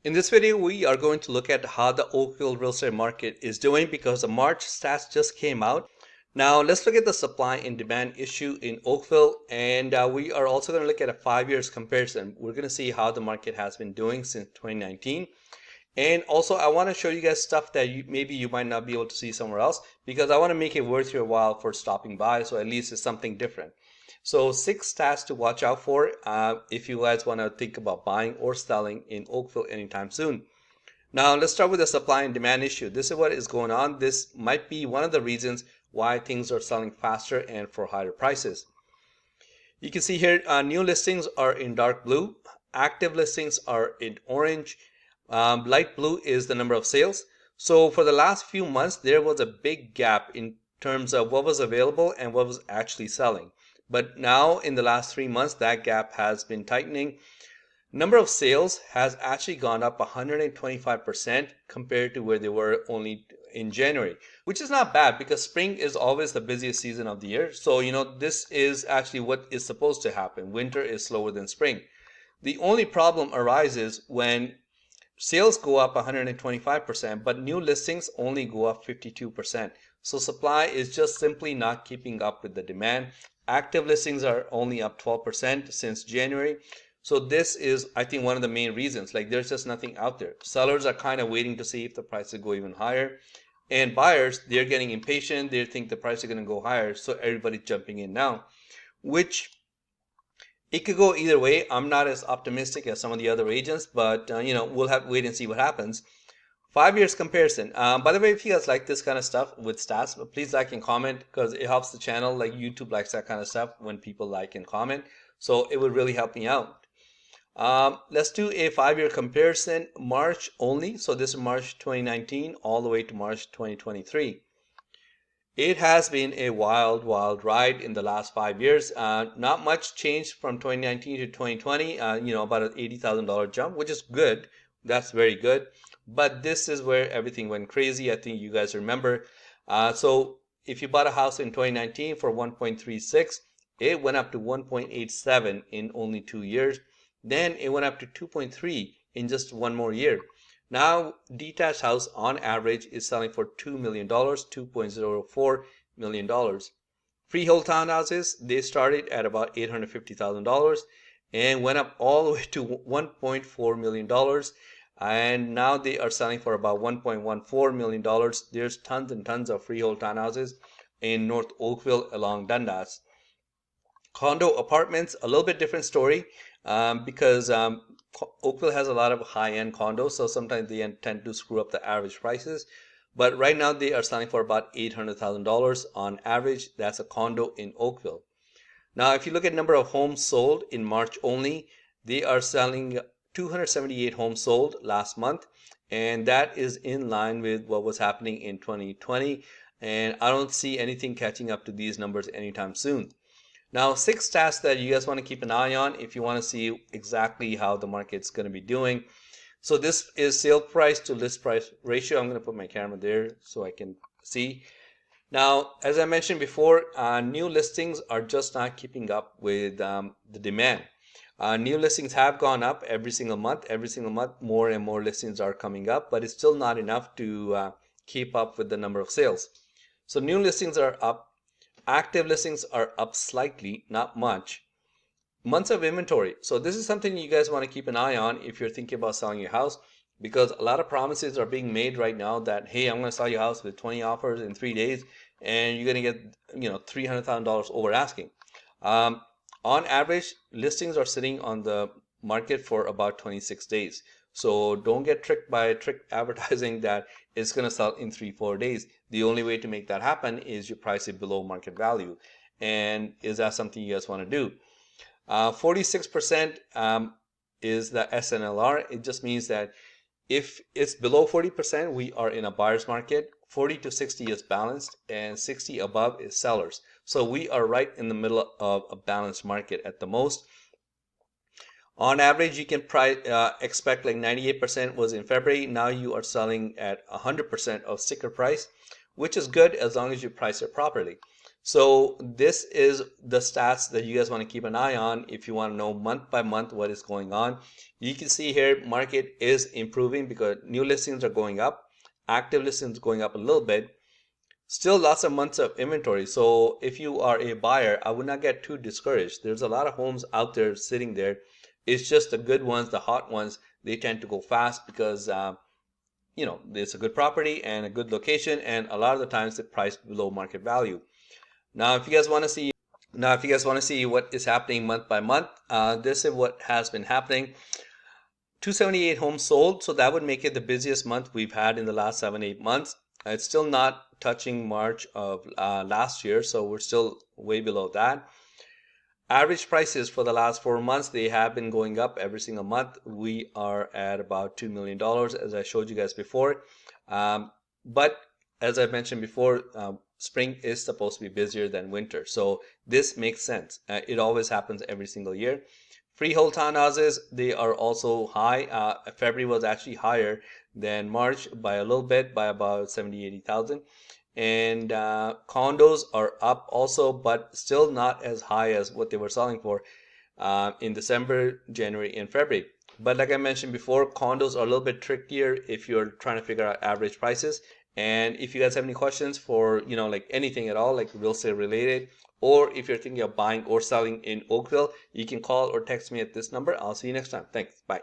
In this video, we are going to look at how the Oakville real estate market is doing because the March stats just came out. Now, let's look at the supply and demand issue in Oakville, and we are also going to look at a 5 years comparison. We're going to see how the market has been doing since 2019. And also, I want to show you guys stuff that maybe you might not be able to see somewhere else because I want to make it worth your while for stopping by, so at least it's something different. So 6 stats to watch out for if you guys want to think about buying or selling in Oakville anytime soon. Now let's start with the supply and demand issue. This is what is going on. This might be one of the reasons why things are selling faster and for higher prices. You can see here new listings are in dark blue, active listings are in orange, light blue is the number of sales. So for the last few months there was a big gap in terms of what was available and what was actually selling. But now in the last 3 months that gap has been tightening. Number of sales has actually gone up 125% compared to where they were only in January, which is not bad because spring is always the busiest season of the year. So, this is actually what is supposed to happen. Winter is slower than spring. The only problem arises when sales go up 125%, but new listings only go up 52%. So supply is just simply not keeping up with the demand. Active listings are only up 12% since January. So this is, I think, one of the main reasons. Like there's just nothing out there. Sellers are kind of waiting to see if the prices go even higher. And buyers, they're getting impatient. They think the price is going to go higher. So everybody's jumping in now, which it could go either way. I'm not as optimistic as some of the other agents, but we'll have to wait and see what happens. 5 years comparison. By the way, if you guys like this kind of stuff with stats, please like and comment because it helps the channel. Like YouTube likes that kind of stuff when people like and comment. So it would really help me out. Let's do a 5 year comparison, March only. So this is March 2019 all the way to March 2023. It has been a wild, wild ride in the last 5 years. Not much changed from 2019 to 2020. About an $80,000 jump, which is good. That's very good. But this is where everything went crazy. I think you guys remember. So if you bought a house in 2019 for 1.36, it went up to 1.87 in only 2 years. Then it went up to 2.3 in just one more year. Now, detached house on average is selling for $2 million, $2.04 million. Freehold townhouses, they started at about $850,000 and went up all the way to $1.4 million. And now they are selling for about $1.14 million. There's tons and tons of freehold townhouses in North Oakville along Dundas. Condo apartments, a little bit different story because Oakville has a lot of high-end condos, so sometimes they tend to screw up the average prices. But right now they are selling for about $800,000 on average. That's a condo in Oakville. Now, if you look at number of homes sold in March only, they are selling 278 homes sold last month, and that is in line with what was happening in 2020. And I don't see anything catching up to these numbers anytime soon. Now, 6 stats that you guys want to keep an eye on if you want to see exactly how the market's going to be doing. So this is sale price to list price ratio. I'm going to put my camera there so I can see. Now, as I mentioned before, new listings are just not keeping up with the demand. New listings have gone up every single month. Every single month, more and more listings are coming up, but it's still not enough to keep up with the number of sales. So new listings are up. Active listings are up slightly, not much. Months of inventory. So this is something you guys want to keep an eye on if you're thinking about selling your house, because a lot of promises are being made right now that, hey, I'm going to sell your house with 20 offers in 3 days and you're going to get, $300,000 over asking. On average, listings are sitting on the market for about 26 days. So don't get tricked by trick advertising that it's going to sell in 3-4 days. The only way to make that happen is you price it below market value. And is that something you guys want to do? 46% is the SNLR. It just means that if it's below 40%, we are in a buyer's market. 40 to 60 is balanced, and 60 above is sellers. So we are right in the middle of a balanced market at the most. On average, you can expect like 98% was in February. Now you are selling at 100% of sticker price, which is good as long as you price it properly. So this is the stats that you guys want to keep an eye on if you want to know month by month what is going on. You can see here market is improving because new listings are going up, active listings going up a little bit. Still lots of months of inventory. So if you are a buyer, I would not get too discouraged. There's a lot of homes out there sitting there. It's just the good ones, the hot ones, they tend to go fast because it's a good property and a good location, and a lot of the times it's priced below market value. Now, if you guys want to see what is happening month by month, this is what has been happening. 278 homes sold, so that would make it the busiest month we've had in the last 7-8 months. It's still not touching March of last year, so we're still way below that. Average prices for the last 4 months, they have been going up every single month. We are at about $2 million, as I showed you guys before. But as I mentioned before, spring is supposed to be busier than winter. So this makes sense. It always happens every single year. Freehold townhouses, they are also high. February was actually higher than March by a little bit, by about 70,000-80,000. And condos are up also, but still not as high as what they were selling for in December, January, and February. But like I mentioned before, condos are a little bit trickier if you're trying to figure out average prices. And if you guys have any questions for, like anything at all, like real estate related, or if you're thinking of buying or selling in Oakville, you can call or text me at this number. I'll see you next time. Thanks. Bye.